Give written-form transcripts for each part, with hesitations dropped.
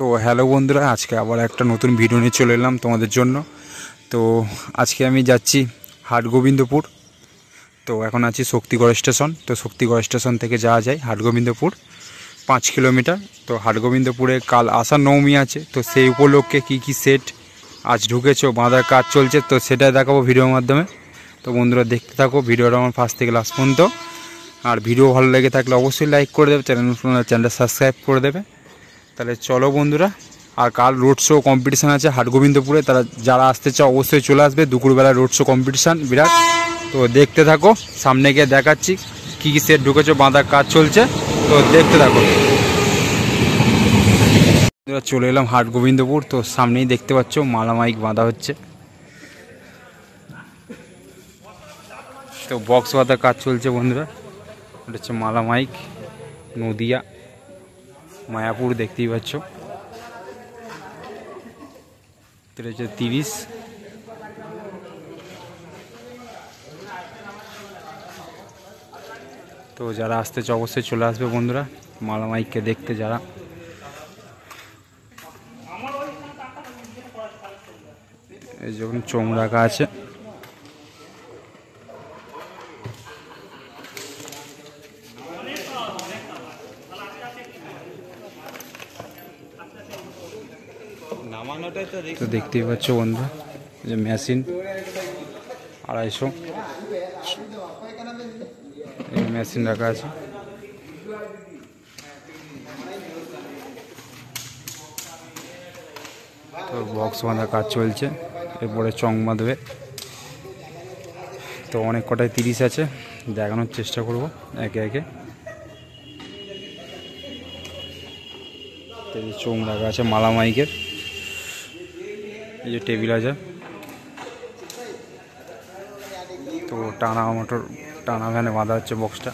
তো হ্যালো বন্ধুরা, আজকে আবার একটা নতুন ভিডিও নিয়ে চলে এলাম তোমাদের জন্য। তো আজকে আমি যাচ্ছি হাটগোবিন্দপুর। তো এখন আছি শক্তিগড় স্টেশন। তো শক্তিগড় স্টেশন থেকে যাওয়া যায় হাটগোবিন্দপুর 5 কিলোমিটার। তো হাটগোবিন্দপুরে কাল আষাঢ় নবমী আছে, তো সেই উপলক্ষে কি সেট আজ ঢুকেছে, বাঁধার কাজ চলছে, তো সেটাই দেখাবো ভিডিওর মাধ্যমে। তো বন্ধুরা দেখতে থাকো ভিডিওটা আমার ফার্স্ট থেকে লাস্ট পর্যন্ত। আর ভিডিও ভালো লেগে থাকলে অবশ্যই লাইক করে দেবে, চ্যানেলটা সাবস্ক্রাইব করে দেবে। তাহলে চলো বন্ধুরা। আর কাল রোড শো কম্পিটিশান আছে হাটগোবিন্দপুরে, তারা যারা আসতে চাও অবশ্যই চলে আসবে। দুপুরবেলা রোড শো কম্পিটিশান বিরাট। তো দেখতে থাকো, সামনে গিয়ে দেখাচ্ছি কী সেট ঢুকেছে, বাঁধার কাজ চলছে, তো দেখতে থাকো। চলে এলাম হাটগোবিন্দপুর। তো সামনেই দেখতে পাচ্ছ মালা মাইক বাঁধা হচ্ছে। তো বক্স বাঁধার কাজ চলছে বন্ধুরা। এটা হচ্ছে মালা মাইক, নদিয়া মায়াপুর, দেখতেই পাচ্ছ। এটা হচ্ছে 30। তো যারা আসতে চাও অবশ্যই চলে আসবে বন্ধুরা মালা মাইককে দেখতে। যারা এই যখন চোং রাখা আছে, তো দেখতেই পাচ্ছ বন্ধুরা যে মেশিন 250 এই মেশিন রাখা আছে। তো বক্স বাঁধার কাজ চলছে, এরপরে চং বাঁধবে। তো অনেক কটায় 30 আছে, দেখানোর চেষ্টা করব একে একে। তো এই চোং রাখা আছে মালা মাইকের, এই যে টেবিল আছে। তো টানা ভ্যানে বাঁধা হচ্ছে বক্সটা।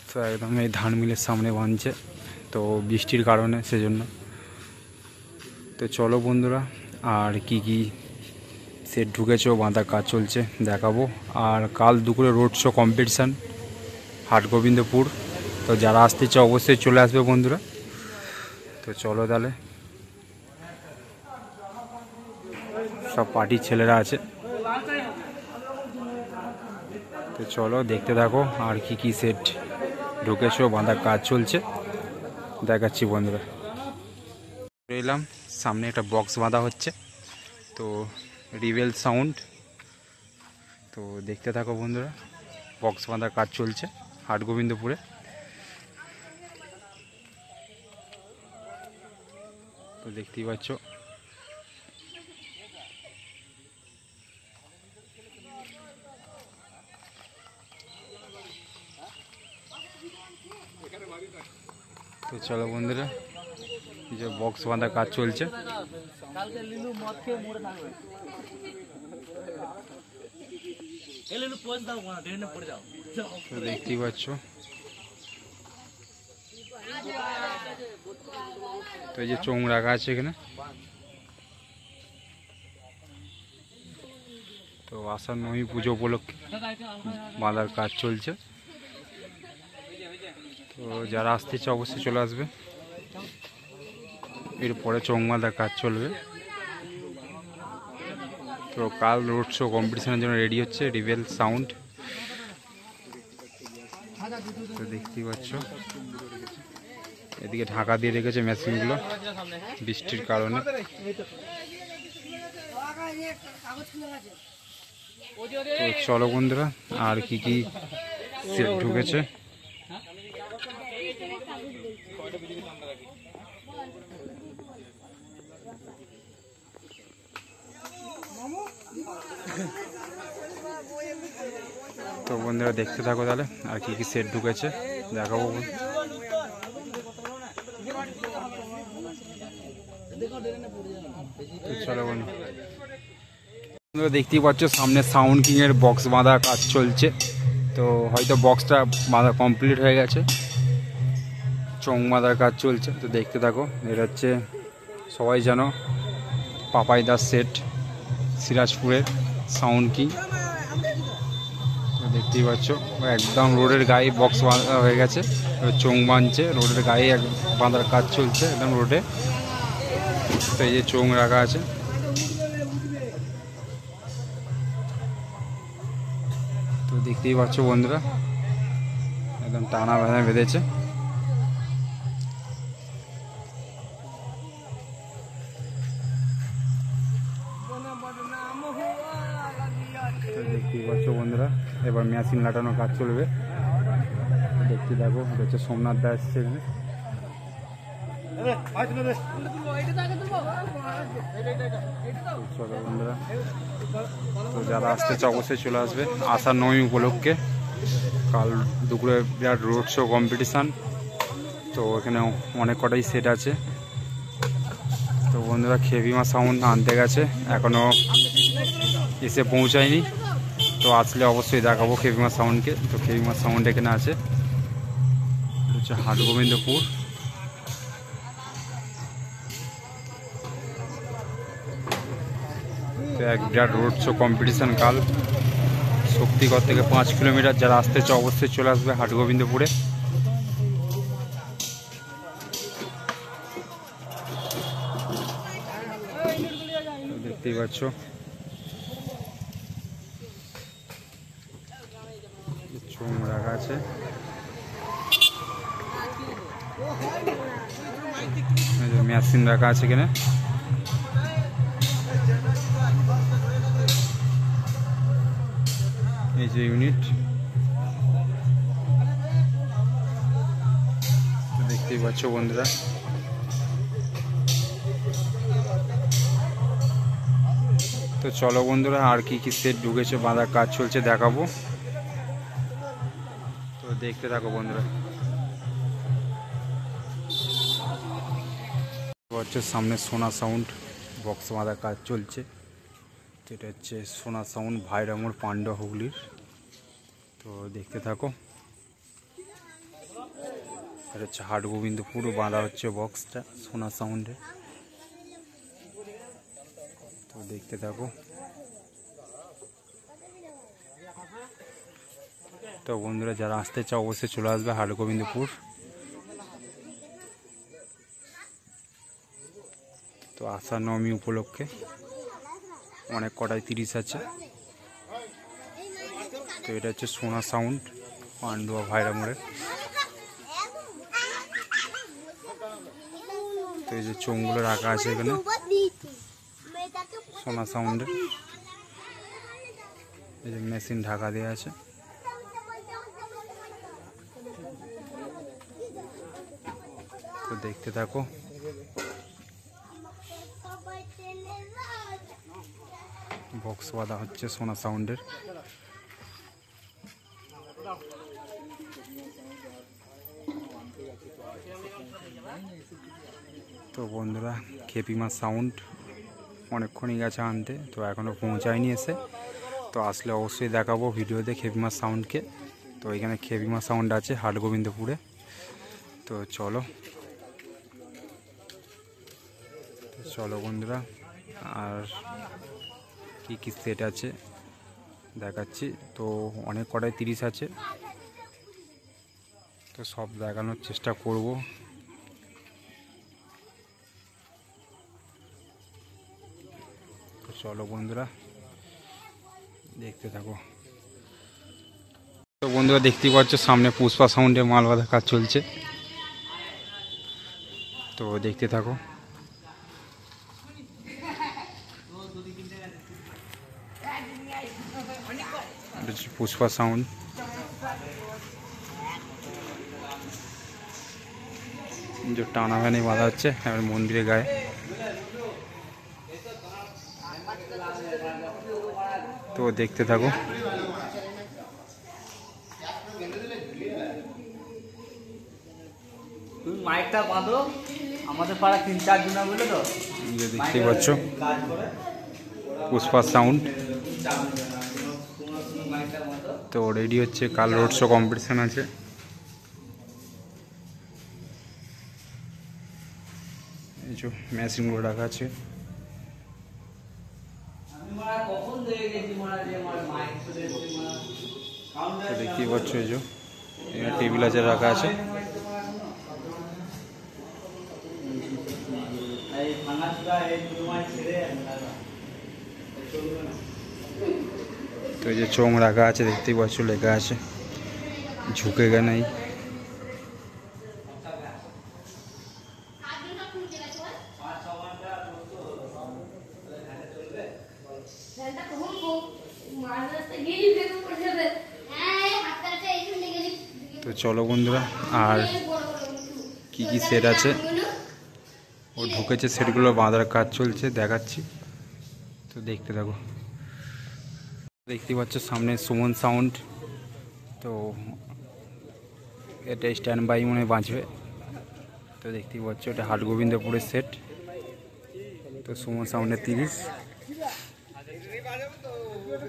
তো একদম এই ধান মিলের সামনে বাঁধছে, তো বৃষ্টির কারণে সেজন্য। তো চলো বন্ধুরা, আর কি সেট ঢুকেছে ও বাঁধার কাজ চলছে দেখাবো। আর কাল দুপুরে রোড শো কম্পিটিশান হাটগোবিন্দপুর। তো যারা আসতে চাও অবশ্যই চলে আসবে বন্ধুরা। তো চলো তাহলে, সব পার্টির ছেলেরা আছে। তো চলো দেখতে থাকো আর কি সেট ঢুকেছে ও বাঁধার কাজ চলছে দেখাচ্ছি বন্ধুরা। এলাম সামনে একটা বক্স বাঁধা হচ্ছে, তো রিভেল সাউন্ড। তো দেখতে থাকো বন্ধুরা, বক্স বাঁধার কাজ চলছে হাটগোবিন্দপুরে। তো দেখতেই পাচ্ছ। তো চলো বন্ধুরা, এই যে বক্স বাঁধার কাজ চলছে। তো দেখতেই পাচ্ছ। তো এই যে চোং রাখা আছে এখানে। তো আষাঢ় নবমী পুজো উপলক্ষে বাঁধার কাজ চলছে। তো যারা আসতে চায় অবশ্যই চলে আসবে। এরপরে চোং বাঁধার কাজ চলবে। তো কাল রোড শো কম্পিটিশনের জন্য রেডি হচ্ছে রিভেল সাউন্ড। তো দেখতেই পাচ্ছ এদিকে ঢাকা দিয়ে রেখেছে মেশিনগুলো বৃষ্টির কারণে। তো চলো বন্ধুরা, আর কি সেট ঢুকেছে। তো বন্ধুরা দেখতে থাকো তাহলে আর কি সেট ঢুকেছে দেখাবো। চলো বন্ধুরা দেখতেই পাচ্ছ সামনে সাউন্ড কিংয়ের বক্স বাঁধা কাজ চলছে। তো হয়তো বক্সটা বাঁধা কমপ্লিট হয়ে গেছে, চোং বাঁধার কাজ চলছে। তো দেখতে থাকো, এটা হচ্ছে সবাই জানো পাপাই দাস সেট সিরাজপুরের সাউন্ড কিং। দেখতেই পাচ্ছ একদম রোডের গায়ে বক্স বাঁধা হয়ে গেছে, চোং বাঁধছে, রোডের গায়ে বাঁধার কাজ চলছে একদম রোডে। তো এই যে চোং রাখা আছে, তো দেখতেই পাচ্ছ বন্ধুরা একদম টানা বাঁধা বেঁধেছে। দেখতেই পাচ্ছ বন্ধুরা এবার মেশিন লাটানোর কাজ চলবে। দেখতে দেখো হচ্ছে সোমনাথ দা এসছে এখানে। চলো বন্ধুরা, তো যারা আসতেছে অবশ্যই চলে আসবে আষাঢ় নবমী উপলক্ষে। কাল দুপুরে বিরাট রোড শো কম্পিটিশান, তো এখানে অনেক কটাই সেট আছে। তো বন্ধুরা খেপিমা সাউন্ড আনতে গেছে, এখনও এসে পৌঁছায়নি, তো আসলে অবশ্যই দেখাবো খেপিমা সাউন্ডকে। তো খেপিমা সাউন্ড এখানে আছে, হচ্ছে হাটগোবিন্দপুর। তো এক বিরাট রোড শো কম্পিটিশান কাল শক্তিগড় থেকে 5 কিলোমিটার। যারা আসতে চাও অবশ্যই চলে আসবে হাটগোবিন্দপুরে। দেখতেই পাচ্ছ চোং রাখা আছে, মেশিন রাখা আছে এখানে। এই যে ইউনিট দেখতেই পাচ্ছ বন্ধুরা। তো চলো বন্ধুরা আর কি কি সেট ঢুকেছে বাঁধার কাজ চলছে দেখাবো, তো দেখতে থাকো বন্ধুরা। হচ্ছে সামনে সোনা সাউন্ড বক্স বাঁধার কাজ চলছে। তো এটা হচ্ছে সোনা সাউন্ড ভাইরামোর পান্ডা হুগলির। তো দেখতে থাকো, এটা হচ্ছে হাটগোবিন্দপুর বাঁধা হচ্ছে বক্সটা সোনা সাউন্ডে। তো দেখতে থাকো। তো বন্ধুরা যারা আসতে চাও অবশ্যই চলে আসবে হাটগোবিন্দপুর। তো আষাঢ় নবমী উপলক্ষে অনেক কটাই 30 আছে। তো এটা হচ্ছে সোনা সাউন্ড পান্ডুয়া ভাইরামোড়ের। তো এই যে চোঙগুলো রাখা আছে এখানে সোনা সাউন্ডের, এই যে মেশিন ঢাকা দেওয়া আছে। তো দেখতে থাকো। বক্স বাঁধা হচ্ছে সোনা সাউন্ডের। তো বন্ধুরা খেপিমা সাউন্ড অনেকক্ষণই গেছে আনতে, তো এখনও পৌঁছায়নি এসে। তো আসলে অবশ্যই দেখাবো ভিডিওতে খেপিমা সাউন্ডকে। তো এখানে খেপিমা সাউন্ড আছে হাটগোবিন্দপুরে। তো চলো চলো বন্ধুরা আর কি কি সেট আছে দেখাচ্ছি। তো অনেক কটাই 30 আছে, তো সব দেখানোর চেষ্টা করব। তো চলো বন্ধুরা দেখতে থাকো। তো বন্ধুরা দেখতেই পাচ্ছ সামনে পুষ্পা সাউন্ডে মাল বাঁধার কাজ চলছে, তো দেখতে থাকো। পুষ্পা সাউন্ড যে টানা ভ্যানে বাঁধা হচ্ছে মন্দিরের গায়ে। তো দেখতে থাকো। মাইকটা বাঁধো, আমাদের পাড়া 3-4 জন বলে তো দেখতেই পাচ্ছ পুষ্পা সাউন্ড। তো রেডি হচ্ছে, কাল রোড শো কম্পিটিশান আছে। এই কিছু মেশিনগুলো রাখা আছে। দেখতেই পাচ্ছ এই যে টেবিল আছে রাখা আছে। তো এই যে চোঙ রাখা আছে, দেখতেই পাচ্ছ লেখা আছে ঝুঁকেগা নাই। তো চলো বন্ধুরা, আর কি কি সেট আছে ও ঢুকেছে সেটগুলো বাঁধার কাজ চলছে, দেখাচ্ছি। তো দেখতে থাকো। দেখতে পাচ্ছ সামনে সুমন সাউন্ড। তো এটা স্ট্যান্ড বাই মনে হয় বাঁচবে। তো দেখতেই পাচ্ছ এটা হাটগোবিন্দপুরের সেট। তো সুমন সাউন্ডের 30।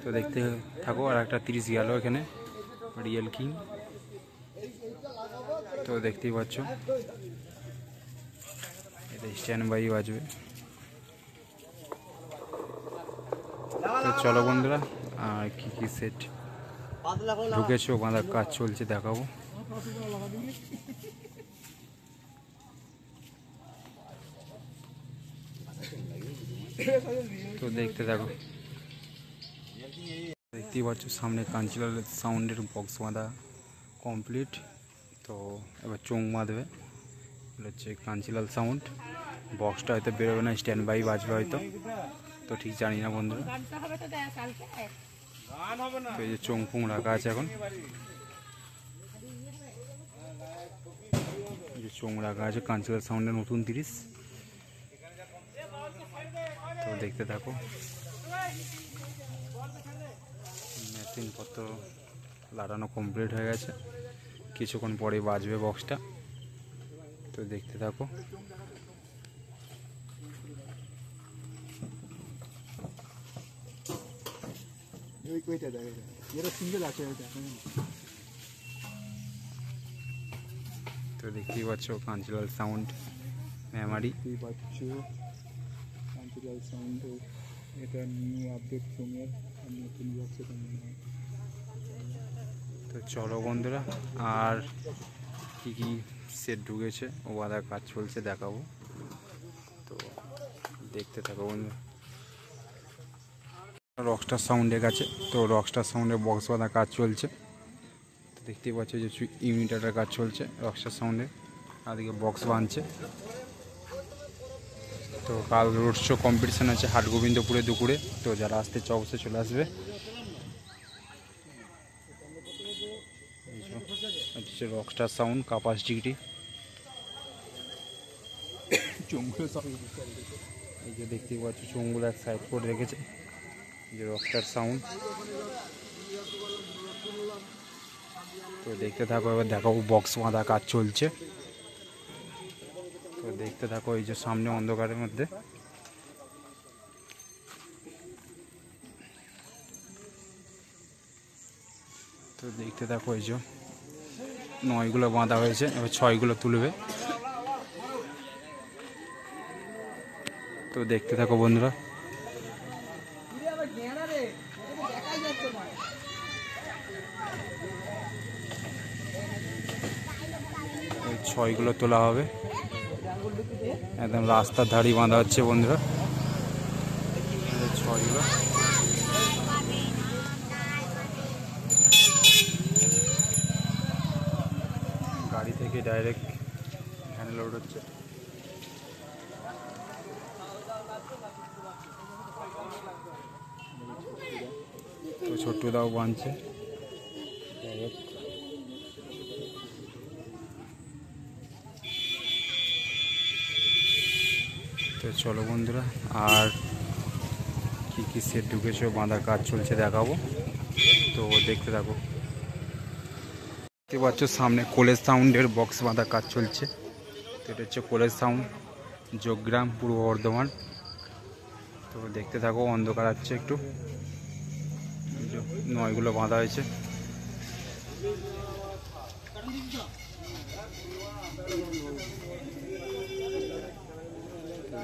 তো দেখতে থাকো, আর একটা 30 গেল এখানে রিয়েল কিং। তো দেখতেই পাচ্ছ এটা স্ট্যান্ড বাই বাজবে। তো চলো বন্ধুরা, আর কি কি সেট ঢুকেছে বাঁধার কাজ চলছে দেখাবো। তো দেখতে থাকো। দেখতেই পাচ্ছ সামনে কাঞ্চিলাল সাউন্ডের বক্স বাঁধা কমপ্লিট। তো এবার চোঙ বাঁধবে। হচ্ছে কাঞ্চিলাল সাউন্ড। বক্সটা হয়তো বেরোবে না, স্ট্যান্ড বাই বাজবে হয়তো, তো ঠিক জানি না বন্ধুরা। তো এই যে চোঙ ফোং রাখা আছে এখন, এই যে চোঙ রাখা আছে কাঞ্চিলাল সাউন্ডের নতুন 30। তো দেখতে থাকো। মেশিনপত্র লাগানো কমপ্লিট হয়ে গেছে, কিছুক্ষণ পরে বাজবে বক্সটা। তো দেখতে থাকো। তো দেখতেই পাচ্ছ কাঞ্চিলাল সাউন্ড মেমারি। কাঞ্চিলাল সাউন্ড এটা নিউ আপডেট চোঙের নতুন বক্স এটা মনে হয়। তো চলো বন্ধুরা, আর কি কি সেট ঢুকেছে ও বাঁধার কাজ চলছে দেখাবো। তো দেখতে থাকো বন্ধুরা। রকস্টার সাউন্ডের কাছে, তো রকস্টার সাউন্ডের বক্স বাঁধার কাজ চলছে। তো দেখতেই পাচ্ছ যে ইউনিটারের কাজ চলছে রকস্টার সাউন্ডের, আদিকে বক্স বাঁধছে। তো কাল রোড শো কম্পিটিশান আছে হাটগোবিন্দপুরে দুপুরে। তো যারা আসতে চাও অবশ্যই চলে আসবে। হচ্ছে রকস্টার সাউন্ড কাপাস ডিগ্রি। এই যে দেখতেই পাচ্ছ চোঙগুলো এক সাইড করে রেখেছে, এই যে রকস্টার সাউন্ড। তো দেখতে থাকো, এবার দেখাবো বক্স বাঁধা কাজ চলছে। তো দেখতে থাকো, এই যে সামনে অন্ধকারের মধ্যে। তো দেখতে থাকো, এই যে 9গুলো বাঁধা হয়েছে, এবার 6গুলো তুলবে। তো দেখতে থাকো বন্ধুরা। 6গুলো তোলা হবে, একদম রাস্তার ধারে বাঁধা হচ্ছে বন্ধুরা 6গুলো। গাড়ি থেকে ডাইরেক্ট এখানে লোড হচ্ছে। তো ছোট্টুদাও বাঁধছে। তো চলো বন্ধুরা, আর কি কি সেট ঢুকেছে বাঁধার কাজ চলছে দেখাবো। তো দেখতে থাকো। দেখতে পাচ্ছ সামনে কলেজ সাউন্ডের বক্স বাঁধার কাজ চলছে। তো এটা হচ্ছে কলেজ সাউন্ড, যোগগ্রাম, পূর্ব বর্ধমান। তো দেখতে থাকো, অন্ধকার আছে একটু। 9গুলো বাঁধা হয়েছে।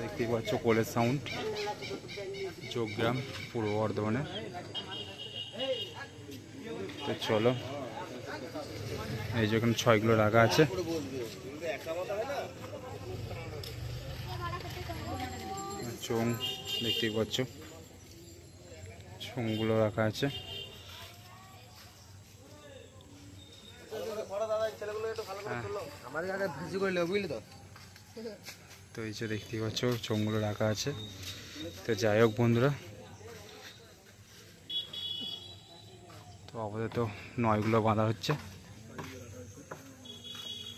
দেখতেই পাচ্ছ কোলের সাউন্ড, যোগগ্রাম, পূর্ব বর্ধমানে। তো চলো, এই যে এখানে ছয়গুলো রাখা আছে। চোং দেখতেই পাচ্ছ, চোঙগুলো রাখা আছে। তো এই যে দেখতেই পাচ্ছ চোঙগুলো রাখা আছে। তো যাই হোক বন্ধুরা, তো আপাতত নয়গুলো বাঁধা হচ্ছে।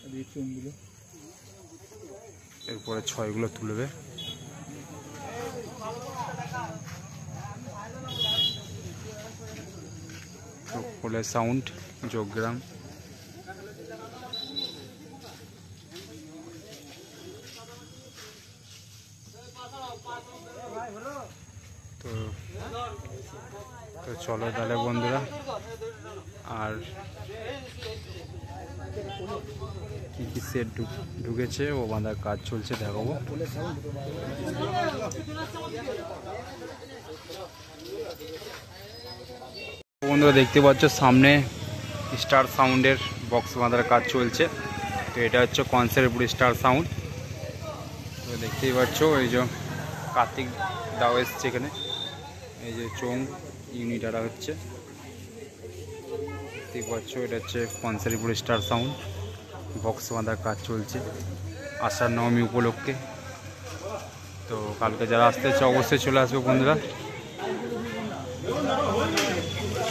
আর এই চোঙগুলো এরপরে ছয়গুলো তুলবে। তো কোলের সাউন্ড, যোগগ্রাম। তো তো চলো তাহলে বন্ধুরা, আর কি কি সেট ঢুকেছে ও বাঁধার কাজ চলছে দেখাবো। বন্ধুরা দেখতে পাচ্ছ সামনে স্টার সাউন্ডের বক্স বাঁধার কাজ চলছে। তো এটা হচ্ছে কনসেপ্টপুর স্টার সাউন্ড। তো দেখতেই পাচ্ছ এই যে কার্তিক দাও এসছে এখানে। এই যে চোং ইউনিট আরা হচ্ছে, দেখতেই পাচ্ছ এটা হচ্ছে কনসেপ্টপুর স্টার সাউন্ড, বক্স বাঁধার কাজ চলছে আষাঢ় নবমী উপলক্ষে। তো কালকে যারা আসতে চাও অবশ্যই চলে আসবে বন্ধুরা।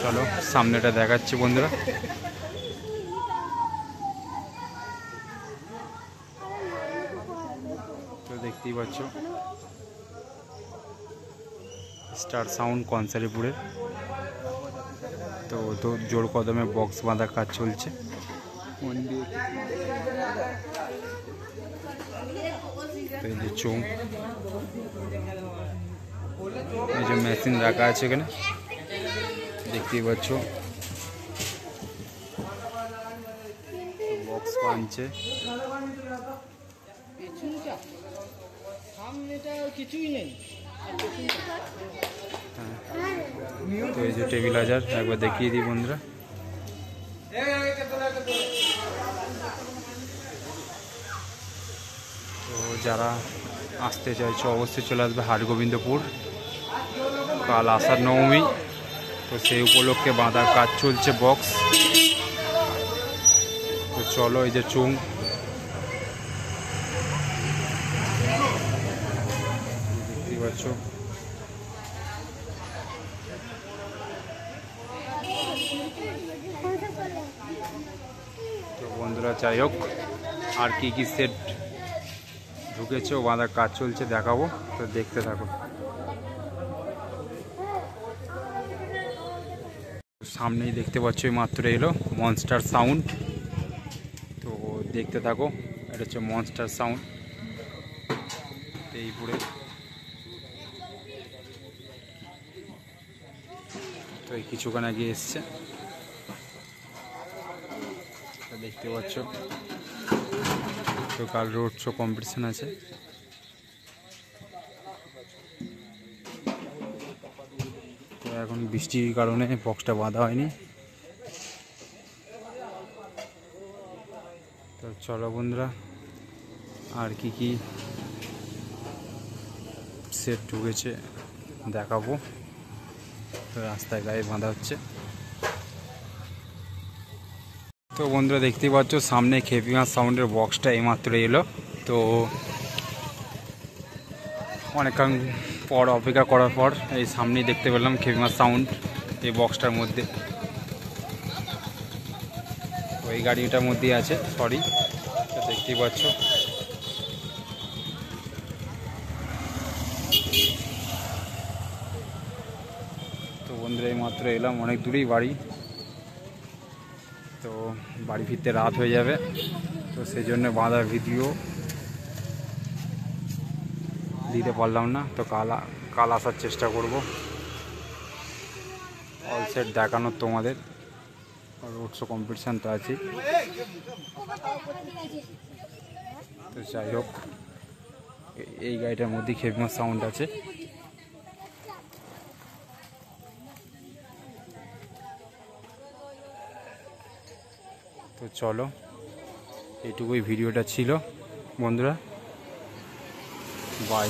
চলো সামনেটা দেখাচ্ছি বন্ধুরা। তো দেখতেই পাচ্ছ স্টার সাউন্ড কনসারিপুরের। তো জোর কদমে বক্স বাঁধার কাজ চলছে। তো এই যে চোং, এই যে মেশিন রাখা আছে এখানে দেখতেই পাচ্ছ, বক্স বানছে। তো এই যে টেবিল হাজার একবার দেখিয়ে দিই বন্ধুরা। তো যারা আসতে চাইছো অবশ্যই চলে আসবে হাটগোবিন্দপুর। কাল আষাঢ় নবমী, তো সেই উপলক্ষে বাঁধার কাজ চলছে বক্স। তো চলো এই যে চুং, দেখতেই পাচ্ছ। তো বন্ধুরা যাই হোক, আর কি কি সেট ঢুকেছে ও বাঁধার কাজ চলছে দেখাবো, তো দেখতে থাকো। সামনেই দেখতে পাচ্ছ এই মাত্র এলো মনস্টার সাউন্ড। তো দেখতে থাকো, এটা হচ্ছে মনস্টার সাউন্ড এই পুরে। তো এই কিছুক্ষণ আগে এসছে, দেখতে পাচ্ছ। তো কাল রোড শো কম্পিটিশন আছে। তো এখন বৃষ্টির কারণে বক্সটা বাঁধা হয়নি। তো চলো বন্ধুরা, আর কি কি সেট ঢুকেছে দেখাবো। তো রাস্তায় গায়ে বাঁধা হচ্ছে। তো বন্ধুরা দেখতেই পাচ্ছ সামনে খেপিমার সাউন্ডের বক্সটা এইমাত্র এলো। তো অনেকক্ষণ পর অপেক্ষা করার পর এই সামনেই দেখতে পেলাম খেপিমার সাউন্ড এই বক্সটার মধ্যে। ওই গাড়িটার মধ্যেই আছে, সরি। তো দেখতেই পাচ্ছ। তো বন্ধুরা এই মাত্র এলাম, অনেক দূরেই বাড়ি। তো বাড়ি ফিরতে রাত হয়ে যাবে, তো সেই জন্য বাঁধা ভিডিও দিতে পারলাম না। তো কাল আসার চেষ্টা করব, অল সেট দেখানোর তোমাদের। রোড শো কম্পিটিশান তো আছে। তো যাই হোক, এই গাড়িটার মধ্যে হেভি সাউন্ড আছে। তো চলো, এইটুকুই ভিডিওটা ছিল বন্ধুরা, বাই।